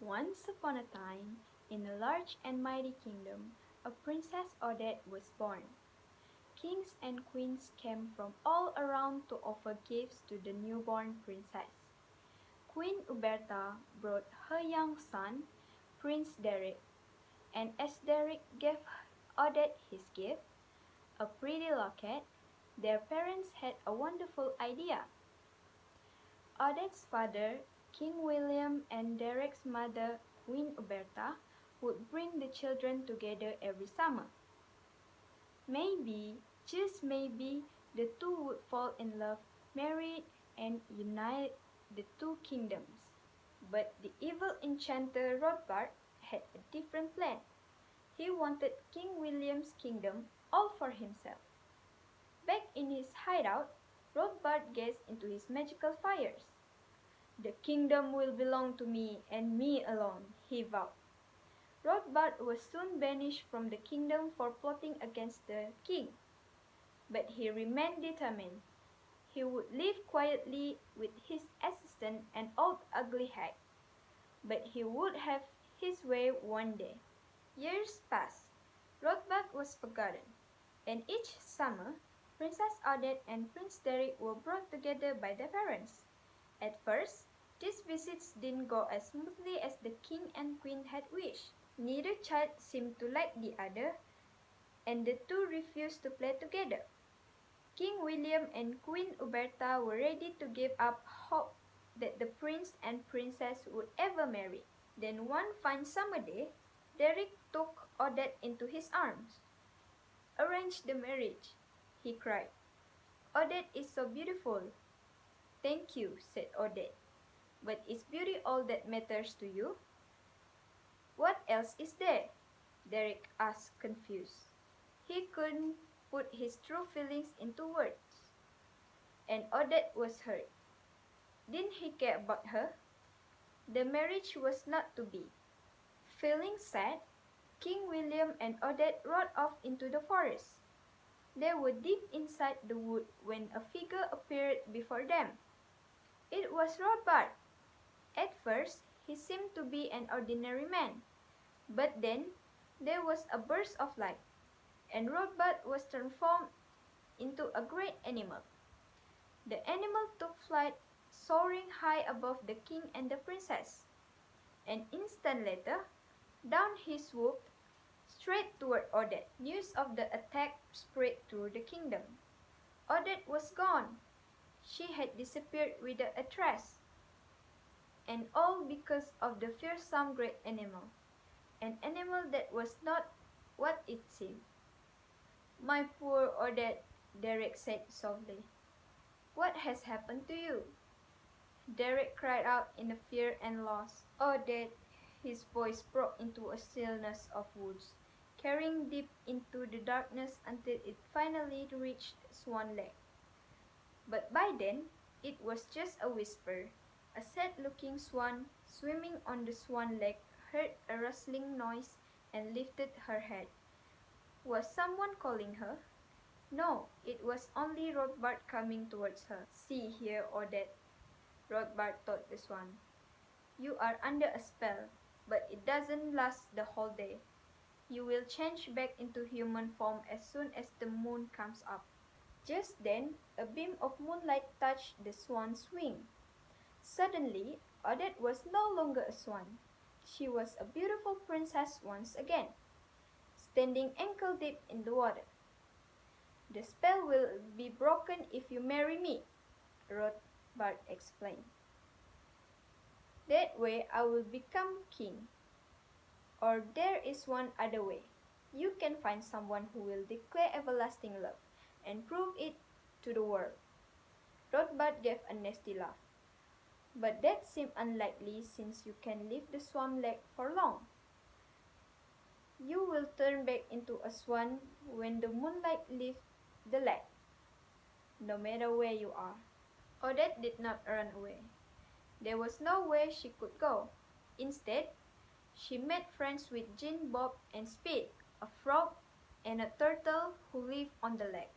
Once upon a time, in a large and mighty kingdom, a Princess Odette was born. Kings and queens came from all around to offer gifts to the newborn princess. Queen Uberta brought her young son, Prince Derek, and as Derek gave Odette his gift, a pretty locket, their parents had a wonderful idea. Odette's father, King William, and Derek's mother, Queen Uberta, would bring the children together every summer. Maybe, just maybe, the two would fall in love, marry, and unite the two kingdoms. But the evil enchanter Rothbard had a different plan. He wanted King William's kingdom all for himself. Back in his hideout, Rothbard gazed into his magical fires. The kingdom will belong to me and me alone, he vowed. Rothbard was soon banished from the kingdom for plotting against the king. But he remained determined. He would live quietly with his assistant, an old ugly hag. But he would have his way one day. Years passed. Rothbard was forgotten, and each summer, Princess Odette and Prince Derek were brought together by their parents. At first, these visits didn't go as smoothly as the king and queen had wished. Neither child seemed to like the other, and the two refused to play together. King William and Queen Uberta were ready to give up hope that the prince and princess would ever marry. Then one fine summer day, Derek took Odette into his arms. "Arrange the marriage," he cried. "Odette is so beautiful." "Thank you," said Odette. "But is beauty all that matters to you?" "What else is there?" Derek asked, confused. He couldn't put his true feelings into words. And Odette was hurt. Didn't he care about her? The marriage was not to be. Feeling sad, King William and Odette rode off into the forest. They were deep inside the wood when a figure appeared before them. It was Rothbard. At first, he seemed to be an ordinary man, but then there was a burst of light, and Rothbard was transformed into a great animal. The animal took flight, soaring high above the king and the princess. An instant later, down he swooped, straight toward Odette. News of the attack spread through the kingdom. Odette was gone. She had disappeared without a trace. And all because of the fearsome great animal. An animal that was not what it seemed. "My poor Odette," Derek said softly. "What has happened to you?" Derek cried out in fear and loss. "Odette," his voice broke into a stillness of woods, carrying deep into the darkness until it finally reached Swan Lake. But by then, it was just a whisper. A sad-looking swan swimming on the Swan Lake heard a rustling noise and lifted her head. Was someone calling her? No, it was only Rothbard coming towards her. "See here, Odette," Rothbard told the swan. "You are under a spell, but it doesn't last the whole day. You will change back into human form as soon as the moon comes up." Just then, a beam of moonlight touched the swan's wing. Suddenly, Odette was no longer a swan. She was a beautiful princess once again, standing ankle-deep in the water. "The spell will be broken if you marry me," Rothbard explained. "That way I will become king. Or there is one other way. You can find someone who will declare everlasting love and prove it to the world." Rothbard gave a nasty laugh. "But that seems unlikely since you can leave the Swan Lake for long. You will turn back into a swan when the moonlight leaves the lake, no matter where you are." Odette did not run away. There was no way she could go. Instead, she made friends with Jin, Bob, and Speed, a frog and a turtle who lived on the lake.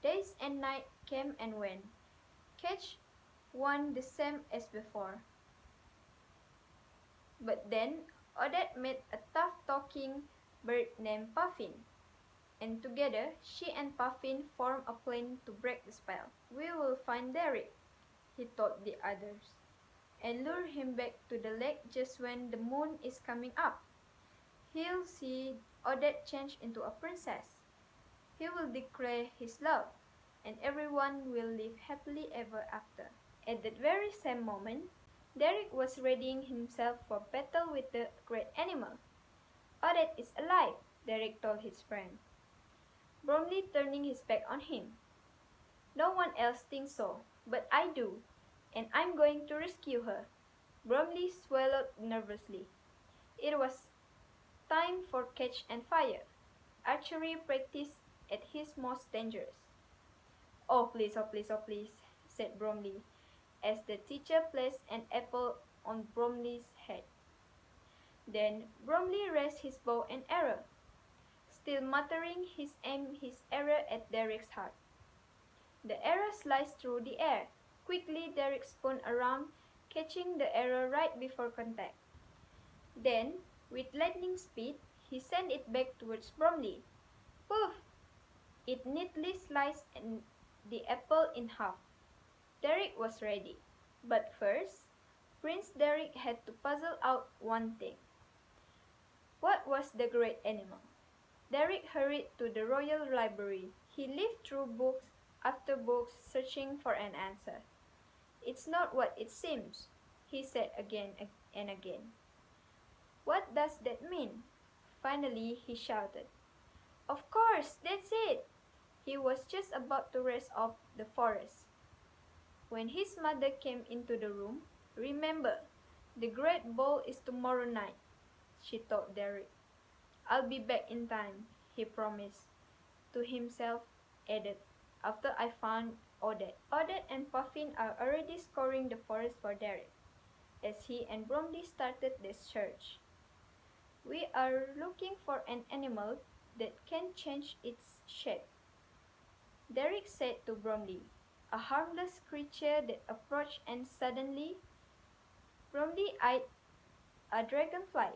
Days and nights came and went. Catch one the same as before. But then Odette met a tough-talking bird named Puffin, and together she and Puffin formed a plan to break the spell. "We will find Derek," he told the others, "and lure him back to the lake just when the moon is coming up. He'll see Odette change into a princess. He will declare his love, and everyone will live happily ever after." At that very same moment, Derek was readying himself for battle with the great animal. "Odette is alive," Derek told his friend, Bromley turning his back on him. "No one else thinks so, but I do, and I'm going to rescue her." Bromley swallowed nervously. It was time for catch and fire, archery practice at its most dangerous. "Oh please, oh please, oh please," said Bromley, as the teacher placed an apple on Bromley's head. Then Bromley raised his bow and arrow, still muttering his arrow at Derek's heart. The arrow sliced through the air. Quickly Derek spun around, catching the arrow right before contact. Then, with lightning speed, he sent it back towards Bromley. Poof! It neatly sliced the apple in half. Derek was ready. But first, Prince Derek had to puzzle out one thing. What was the great animal? Derek hurried to the royal library. He leafed through books after books searching for an answer. "It's not what it seems," he said again and again. "What does that mean?" Finally he shouted. "Of course, that's it!" He was just about to race off the forest when his mother came into the room. "Remember, the great ball is tomorrow night," she told Derek. "I'll be back in time," he promised. To himself added, "after I found Odette." Odette and Puffin are already scouring the forest for Derek, as he and Bromley started their search. "We are looking for an animal that can change its shape," Derek said to Bromley. "A harmless creature that approached and suddenly—" Bromley eyed a dragonfly.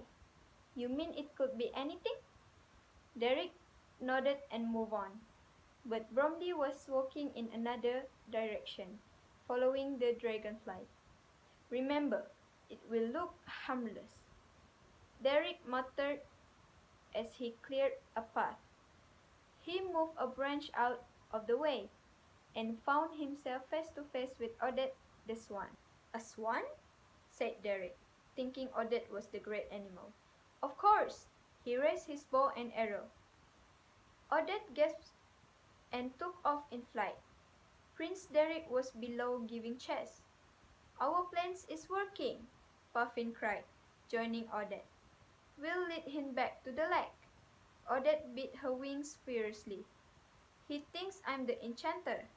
"You mean it could be anything?" Derek nodded and moved on. But Bromley was walking in another direction, following the dragonfly. "Remember, it will look harmless," Derek muttered as he cleared a path. He moved a branch out of the way and found himself face to face with Odette the swan. "A swan?" said Derek, thinking Odette was the great animal. "Of course!" He raised his bow and arrow. Odette gasped and took off in flight. Prince Derek was below giving chase. "Our plan is working!" Puffin cried, joining Odette. "We'll lead him back to the lake." Odette beat her wings furiously. "He thinks I'm the enchanter.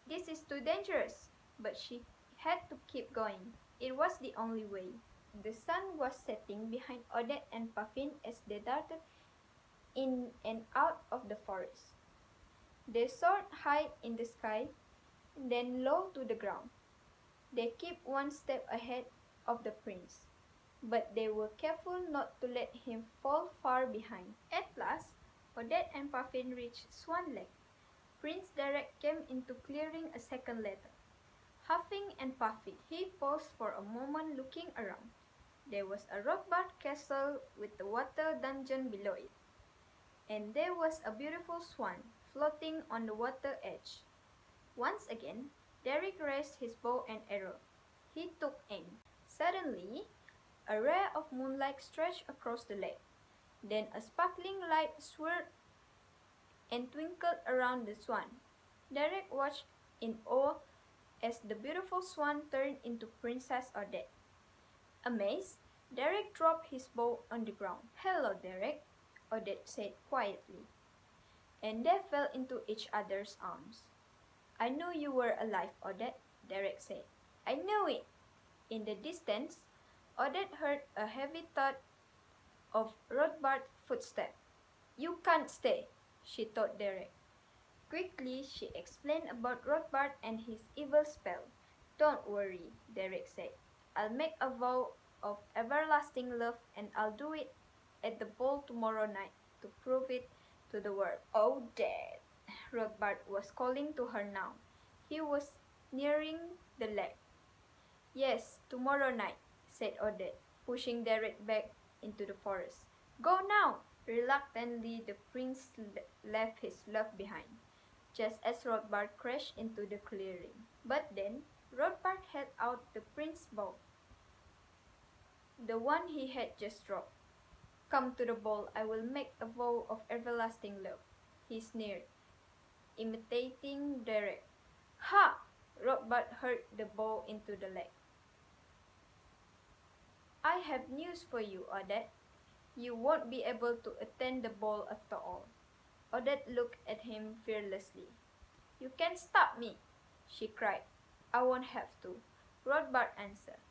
This is too dangerous." But she had to keep going. It was the only way. The sun was setting behind Odette and Puffin as they darted in and out of the forest. They soared high in the sky, then low to the ground. They kept one step ahead of the prince, but they were careful not to let him fall far behind. At last, Odette and Puffin reached Swan Lake. Prince Derek came into clearing a second later, huffing and puffing. He paused for a moment looking around. There was a rock-bound castle with a water dungeon below it, and there was a beautiful swan floating on the water edge. Once again, Derek raised his bow and arrow. He took aim. Suddenly, a ray of moonlight stretched across the lake. Then a sparkling light swirled and twinkled around the swan. Derek watched in awe as the beautiful swan turned into Princess Odette. Amazed, Derek dropped his bow on the ground. "Hello, Derek," Odette said quietly, and they fell into each other's arms. "I knew you were alive, Odette," Derek said. "I knew it." In the distance, Odette heard a heavy thud of Rothbard's footsteps. "You can't stay," she told Derek. Quickly, she explained about Rothbard and his evil spell. "Don't worry," Derek said. "I'll make a vow of everlasting love, and I'll do it at the ball tomorrow night to prove it to the world. Oh, Dad! Rothbard was calling to her now. He was nearing the lake. Yes, tomorrow night, said Odette, pushing Derek back into the forest. Go now! Reluctantly, the prince left his love behind, just as Rothbard crashed into the clearing. But then, Rothbard held out the prince's bow, the one he had just dropped. Come to the ball, I will make a vow of everlasting love, he sneered, imitating Derek. Ha! Rothbard hurled the bow into the lake. I have news for you, Odette. You won't be able to attend the ball after all. Odette looked at him fearlessly. You can't stop me, she cried. I won't have to, Rothbard answered.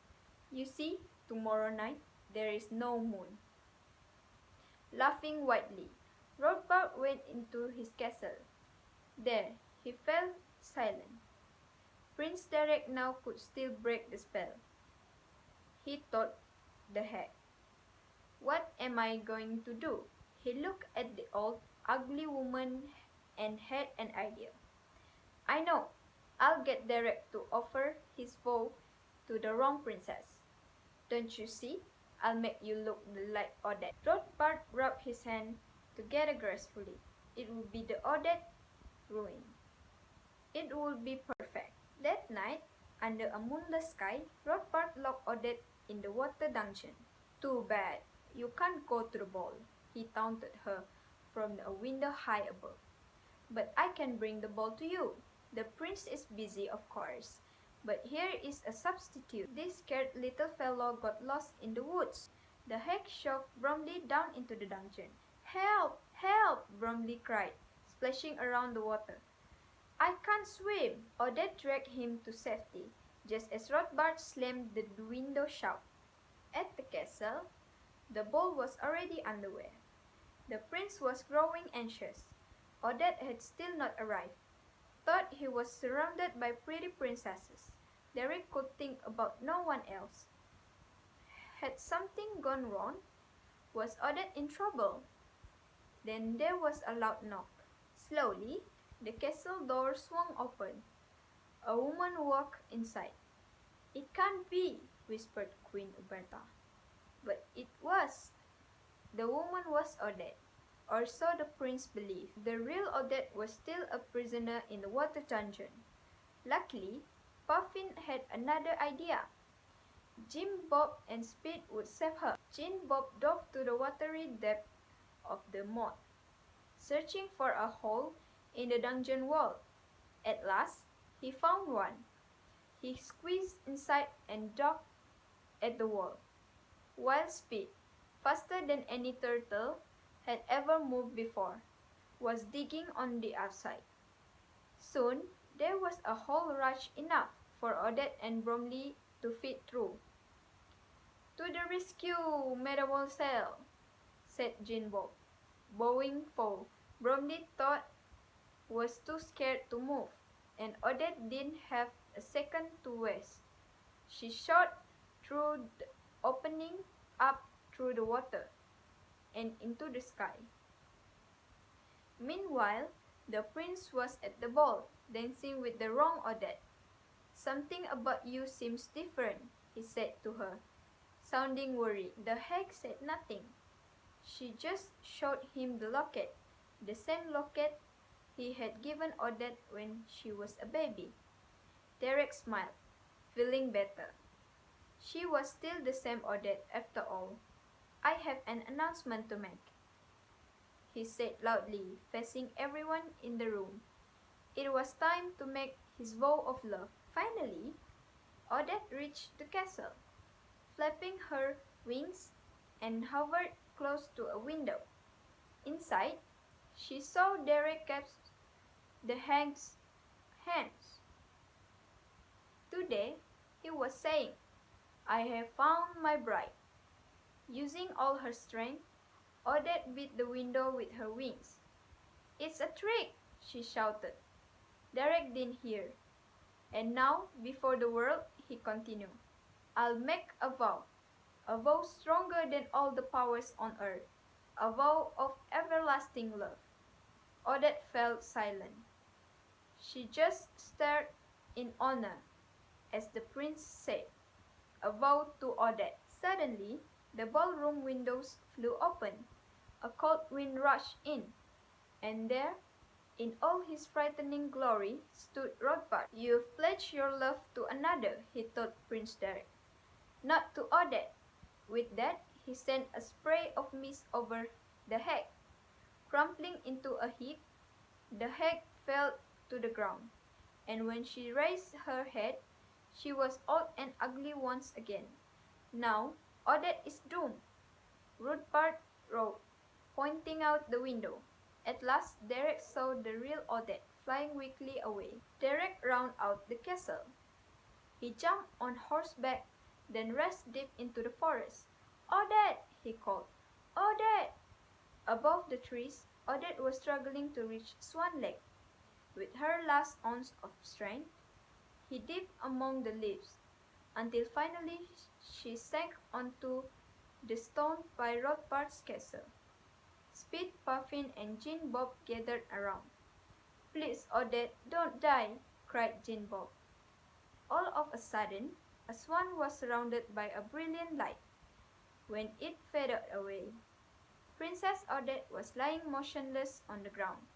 You see, tomorrow night there is no moon. Laughing widely, Rothbard went into his castle. There, he fell silent. Prince Derek now could still break the spell. He thought the heck. What am I going to do? He looked at the old, ugly woman and had an idea. I know. I'll get Derek to offer his vow to the wrong princess. Don't you see? I'll make you look like Odette. Rothbard rubbed his hands together gracefully. It would be the Odette ruin. It would be perfect. That night, under a moonless sky, Rothbard locked Odette in the water dungeon. Too bad. You can't go to the ball, he taunted her from a window high above. But I can bring the ball to you. The prince is busy, of course. But here is a substitute. This scared little fellow got lost in the woods. The hag shoved Bromley down into the dungeon. Help! Help! Bromley cried, splashing around the water. I can't swim! Odette dragged him to safety, just as Rothbard slammed the window shut. At the castle, the ball was already underway. The prince was growing anxious. Odette had still not arrived. Thought he was surrounded by pretty princesses. Derek could think about no one else. Had something gone wrong? Was Odette in trouble? Then there was a loud knock. Slowly, the castle door swung open. A woman walked inside. It can't be, whispered Queen Uberta. But it was. The woman was Odette, or so the prince believed. The real Odette was still a prisoner in the water dungeon. Luckily, Puffin had another idea. Jim Bob and Speed would save her. Jim Bob dove to the watery depth of the moat, searching for a hole in the dungeon wall. At last, he found one. He squeezed inside and dug at the wall, while Speed, faster than any turtle had ever moved before, was digging on the outside. Soon, there was a hole large enough for Odette and Bromley to fit through. To the rescue, mademoiselle, said Jean Bob, bowing forward. Bromley thought was too scared to move, and Odette didn't have a second to waste. She shot through the opening up through the water and into the sky. Meanwhile, the prince was at the ball, dancing with the wrong Odette. Something about you seems different, he said to her, sounding worried. The hag said nothing. She just showed him the locket, the same locket he had given Odette when she was a baby. Derek smiled, feeling better. She was still the same Odette after all. I have an announcement to make, he said loudly, facing everyone in the room. It was time to make his vow of love. Finally, Odette reached the castle, flapping her wings, and hovered close to a window. Inside, she saw Derek clasp the hag's hands. Today, he was saying, I have found my bride. Using all her strength, Odette beat the window with her wings. It's a trick, she shouted. Derek didn't hear. And now, before the world, he continued, I'll make a vow. a vow stronger than all the powers on earth, a vow of everlasting love. Odette fell silent. She just stared in honor as the prince said, "A vow to Odette." Suddenly, the ballroom windows flew open. A cold wind rushed in, and there, in all his frightening glory, stood Rothbard. "You've pledged your love to another," he told Prince Derek. "Not to Odette." With that, he sent a spray of mist over the hag. Crumpling into a heap, the hag fell to the ground, and when she raised her head, she was old and ugly once again. "Now, Odette is doomed," Rothbard wrote, pointing out the window. At last Derek saw the real Odette flying weakly away. Derek rounded out the castle. He jumped on horseback, then raced deep into the forest. "Odette!" he called. "Odette!" Above the trees, Odette was struggling to reach Swan Lake. With her last ounce of strength, he dipped among the leaves, until finally she sank onto the stone by Rothbard's castle. Speed, Puffin, and Jean Bob gathered around. "Please, Odette, don't die!" cried Jean Bob. All of a sudden, a swan was surrounded by a brilliant light. When it faded away, Princess Odette was lying motionless on the ground.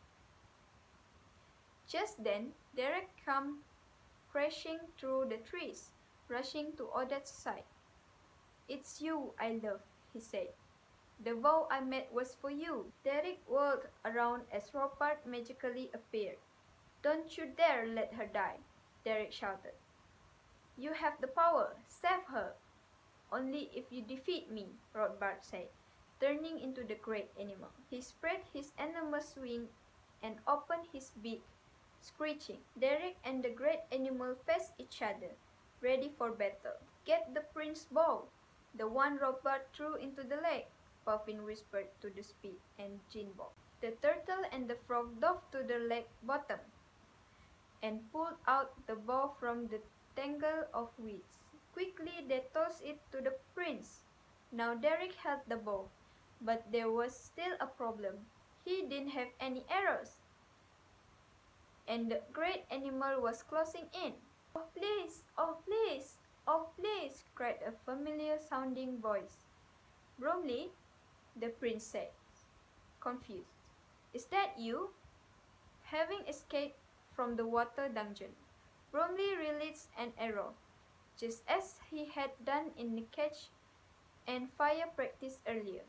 Just then, Derek came crashing through the trees, rushing to Odette's side. "It's you I love," he said. "The vow I made was for you." Derek whirled around as Rothbard magically appeared. "Don't you dare let her die," Derek shouted. "You have the power. Save her." "Only if you defeat me," Rothbard said, turning into the great animal. He spread his enormous wings and opened his beak, screeching. Derek and the great animal faced each other, ready for battle. "Get the prince's bow, the one Rothbard threw into the lake," Puffin whispered to the Speed and Jean Bob. The turtle and the frog dove to the lake bottom and pulled out the bow from the tangle of weeds. Quickly they tossed it to the prince. Now Derek held the bow, but there was still a problem. He didn't have any arrows, and the great animal was closing in. "Oh please, oh please, oh please," cried a familiar-sounding voice. "Bromley," the prince said, confused. "Is that you?" Having escaped from the water dungeon, Bromley released an arrow, just as he had done in the catch and fire practice earlier.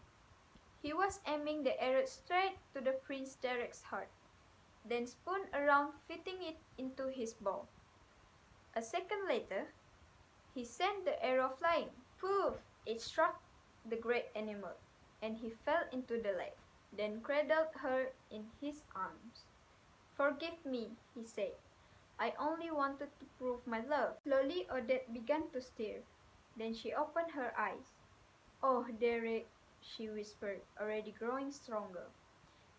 He was aiming the arrow straight to the Prince Derek's heart, then spun around, fitting it into his bow. A second later, he sent the arrow flying. Poof! It struck the great animal, and he fell into the lake, then cradled her in his arms. "Forgive me," he said. "I only wanted to prove my love." Slowly Odette began to stir. Then she opened her eyes. "Oh, Derek," she whispered, already growing stronger.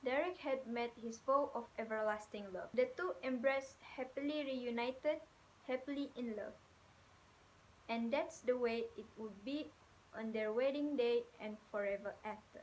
Derek had made his vow of everlasting love. The two embraced, happily reunited, happily in love. And that's the way it would be on their wedding day and forever after.